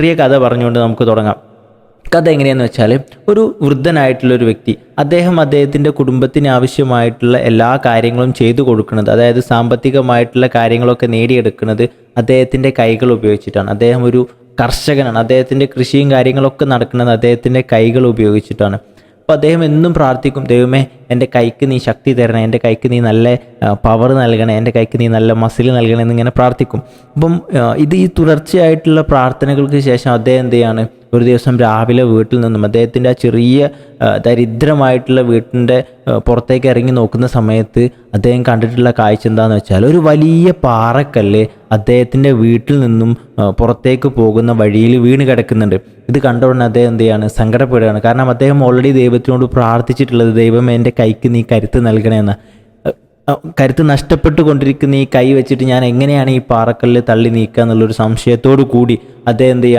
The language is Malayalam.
ചെറിയ കഥ പറഞ്ഞുകൊണ്ട് നമുക്ക് തുടങ്ങാം. കഥ എങ്ങനെയാണെന്ന് വെച്ചാൽ, ഒരു വൃദ്ധനായിട്ടുള്ളൊരു വ്യക്തി, അദ്ദേഹത്തിൻ്റെ കുടുംബത്തിന് ആവശ്യമായിട്ടുള്ള എല്ലാ കാര്യങ്ങളും ചെയ്തു കൊടുക്കുന്നത്, അതായത് സാമ്പത്തികമായിട്ടുള്ള കാര്യങ്ങളൊക്കെ നേടിയെടുക്കുന്നത് അദ്ദേഹത്തിൻ്റെ കൈകൾ ഉപയോഗിച്ചിട്ടാണ്. അദ്ദേഹം ഒരു കർഷകനാണ്. അദ്ദേഹത്തിൻ്റെ കൃഷിയും കാര്യങ്ങളൊക്കെ നടക്കുന്നത് അദ്ദേഹത്തിൻ്റെ കൈകൾ ഉപയോഗിച്ചിട്ടാണ്. അപ്പോൾ അദ്ദേഹം എന്നും പ്രാർത്ഥിക്കും, ദൈവമേ എൻ്റെ കൈക്ക് നീ ശക്തി തരണേ, എൻ്റെ കൈക്ക് നീ നല്ല പവർ നൽകണേ, എൻ്റെ കൈക്ക് നീ നല്ല മസിൽ നൽകണേ എന്നിങ്ങനെ പ്രാർത്ഥിക്കും. അപ്പം ഈ തുടർച്ചയായിട്ടുള്ള പ്രാർത്ഥനകൾക്ക് ശേഷം അദ്ദേഹം എന്ത് ചെയ്യാണ്, ഒരു ദിവസം രാവിലെ വീട്ടിൽ നിന്നും അദ്ദേഹത്തിൻ്റെ ആ ചെറിയ ദരിദ്രമായിട്ടുള്ള വീട്ടിൻ്റെ പുറത്തേക്ക് ഇറങ്ങി നോക്കുന്ന സമയത്ത് അദ്ദേഹം കണ്ടിട്ടുള്ള കാഴ്ച എന്താണെന്ന് വെച്ചാൽ, ഒരു വലിയ പാറക്കല്ല് അദ്ദേഹത്തിൻ്റെ വീട്ടിൽ നിന്നും പുറത്തേക്ക് പോകുന്ന വഴിയിൽ വീണ് കിടക്കുന്നുണ്ട്. ഇത് കണ്ട ഉടനെ അദ്ദേഹം എന്ത് ചെയ്യാണ്, സങ്കടപ്പെടുകയാണ്. കാരണം അദ്ദേഹം ഓൾറെഡി ദൈവത്തിനോട് പ്രാർത്ഥിച്ചിട്ടുള്ളത്, ദൈവം എൻ്റെ കൈക്ക് നീ കരുത്ത് നൽകണമെന്ന്. കരുത്ത് നഷ്ടപ്പെട്ടു കൊണ്ടിരിക്കുന്ന ഈ കൈ വെച്ചിട്ട് ഞാൻ എങ്ങനെയാണ് ഈ പാറക്കല്ല് തള്ളി നീക്കുക എന്നുള്ളൊരു സംശയത്തോടു കൂടി അദ്ദേഹം എന്ത് ചെയ്യുക,